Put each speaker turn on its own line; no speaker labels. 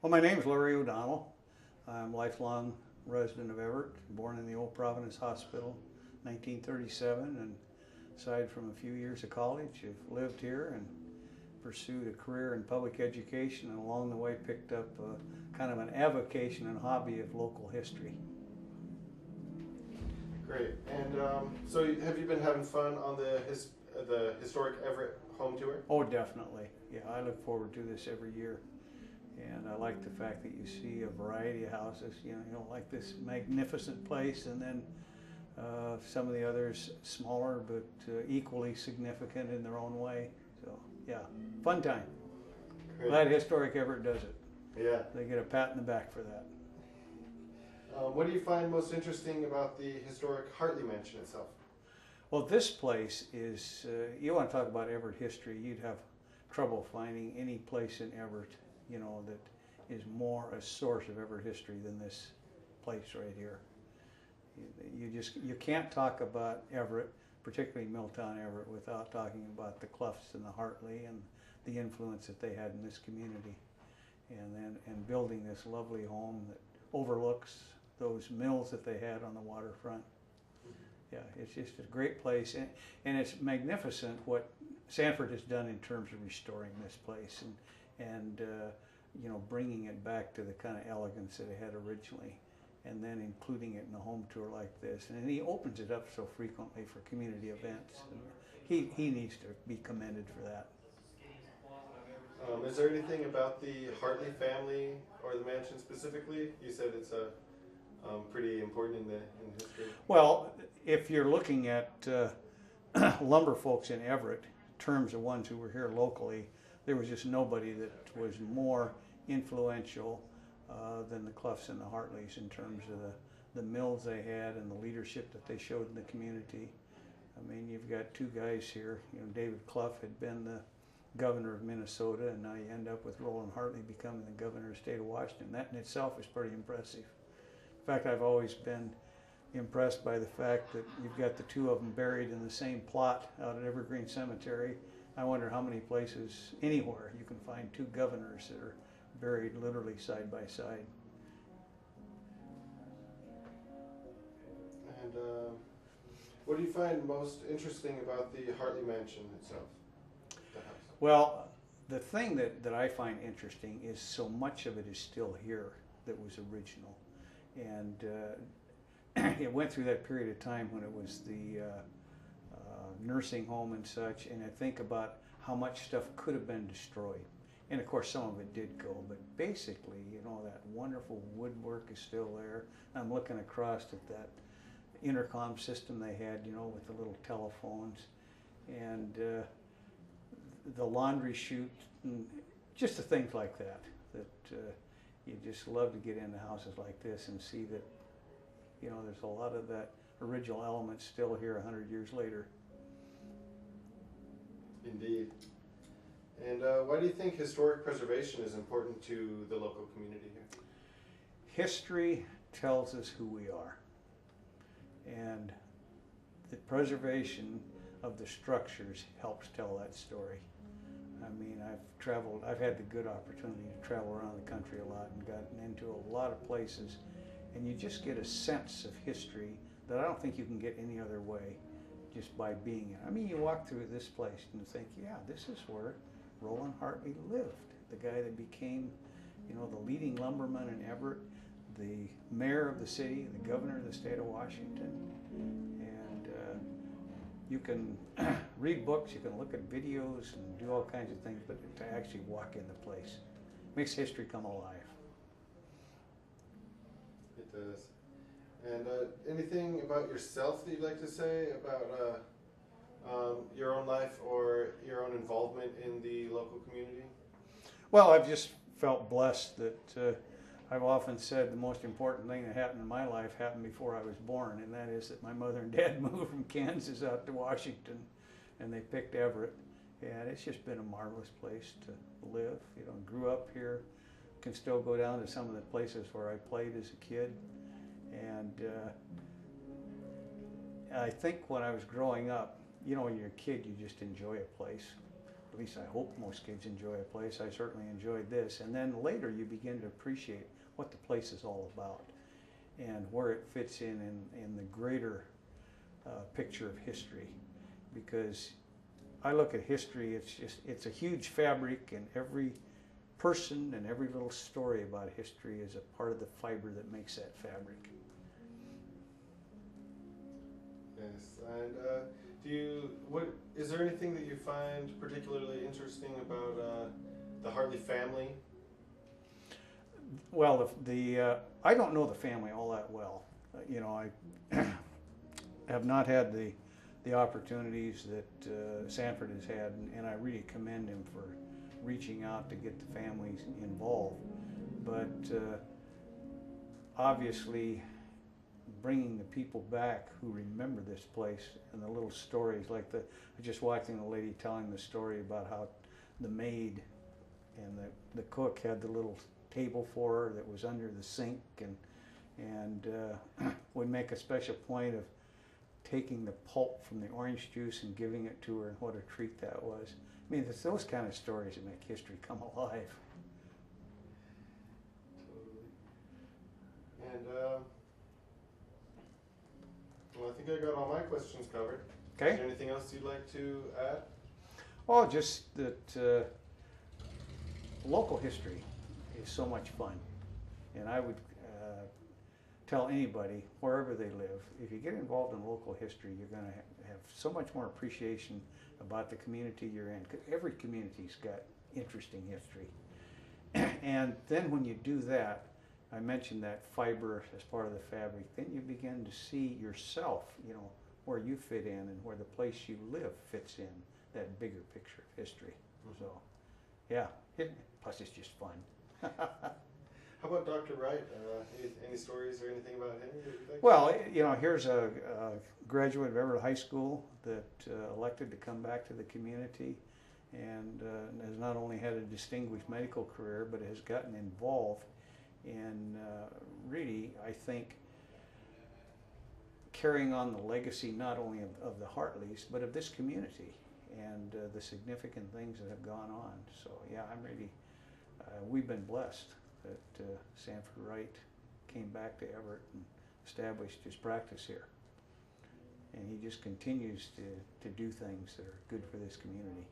Well, my name is Larry O'Donnell. I'm a lifelong resident of Everett, born in the old Providence Hospital, 1937, and aside from a few years of college, I've lived here and pursued a career in public education, and along the way picked up kind of an avocation and hobby of local history.
Great. And so, have you been having fun on the historic Everett home tour?
Oh, definitely. Yeah, I look forward to this every year. And I like the fact that you see a variety of houses, like this magnificent place, and then some of the others smaller but equally significant in their own way. So, yeah, fun time.
Great.
Glad Historic Everett does it.
Yeah.
They get a pat in the back for that.
What do you find most interesting about the historic Hartley Mansion itself?
Well, this place is, you want to talk about Everett history, you'd have trouble finding any place in Everett that is more a source of Everett history than this place right here. You can't talk about Everett, particularly Milltown Everett, without talking about the Cloughs and the Hartley and the influence that they had in this community, and building this lovely home that overlooks those mills that they had on the waterfront. Yeah, it's just a great place, and it's magnificent what Sanford has done in terms of restoring this place and bringing it back to the kind of elegance that it had originally, and then including it in a home tour like this. And he opens it up so frequently for community events. And he needs to be commended for that.
Is there anything about the Hartley family or the mansion specifically? You said it's pretty important in history.
Well, if you're looking at lumber folks in Everett, in terms of ones who were here locally, there was just nobody that was more influential than the Cloughs and the Hartleys in terms of the mills they had and the leadership that they showed in the community. I mean, you've got two guys here. David Clough had been the governor of Minnesota, and now you end up with Roland Hartley becoming the governor of the state of Washington. That in itself is pretty impressive. In fact, I've always been impressed by the fact that you've got the two of them buried in the same plot out at Evergreen Cemetery. I wonder how many places anywhere you can find two governors that are buried literally side by side.
And what do you find most interesting about the Hartley Mansion itself, the house?
Well, the thing that I find interesting is so much of it is still here that was original. And it went through that period of time when it was the nursing home and such, and I think about how much stuff could have been destroyed. And of course some of it did go, but basically, that wonderful woodwork is still there. I'm looking across at that intercom system they had, with the little telephones, and the laundry chute, and just the things like that you just love to get into houses like this and see that there's a lot of that original element still here 100 years later.
Indeed. And why do you think historic preservation is important to the local community here?
History tells us who we are, and the preservation of the structures helps tell that story. I mean, I've had the good opportunity to travel around the country a lot and gotten into a lot of places, and you just get a sense of history that I don't think you can get any other way just by being in. I mean, you walk through this place and you think, yeah, this is where Roland Hartley lived, the guy that became, the leading lumberman in Everett, the mayor of the city, the governor of the state of Washington. And you can read books, you can look at videos and do all kinds of things, but to actually walk in the place makes history come alive.
It does. And anything about yourself that you'd like to say about your own life or your own involvement in the local community?
Well, I've just felt blessed that I've often said the most important thing that happened in my life happened before I was born, and that is that my mother and dad moved from Kansas out to Washington, and they picked Everett, and it's just been a marvelous place to live. Grew up here, can still go down to some of the places where I played as a kid, and I think when I was growing up, when you're a kid, you just enjoy a place. at least I hope most kids enjoy a place. I certainly enjoyed this. And then later you begin to appreciate what the place is all about and where it fits in the greater picture of history. Because I look at history, it's a huge fabric, and every person and every little story about history is a part of the fiber that makes that fabric.
Yes, and is there anything that you find particularly interesting about the Hartley family?
Well, I don't know the family all that well. You know, I have not had the opportunities that Sanford has had, and I really commend him for reaching out to get the families involved. But obviously, bringing the people back who remember this place and the little stories, like I just watching the lady telling the story about how the maid and the cook had the little table for her that was under the sink, and would make a special point of taking the pulp from the orange juice and giving it to her, and what a treat that was. I mean, it's those kind of stories that make history come alive.
Totally. And well, I think I got all my questions covered.
Okay.
Is there anything else you'd like to add?
Oh, just that local history is so much fun, and I would tell anybody, wherever they live, if you get involved in local history, you're going to have so much more appreciation about the community you're in. 'Cause every community's got interesting history. And then when you do that, I mentioned that fiber as part of the fabric, then you begin to see yourself, you know, where you fit in and where the place you live fits in that bigger picture of history.
Mm-hmm.
So, yeah, plus it's just fun.
How about Dr. Wright? Any stories or anything about him that you'd like?
Well, you know, here's a graduate of Everett High School that elected to come back to the community, and has not only had a distinguished medical career, but has gotten involved in really, I think, carrying on the legacy not only of the Hartleys, but of this community, and the significant things that have gone on. So yeah, I'm really, we've been blessed that Sanford Wright came back to Everett and established his practice here. And he just continues to do things that are good for this community.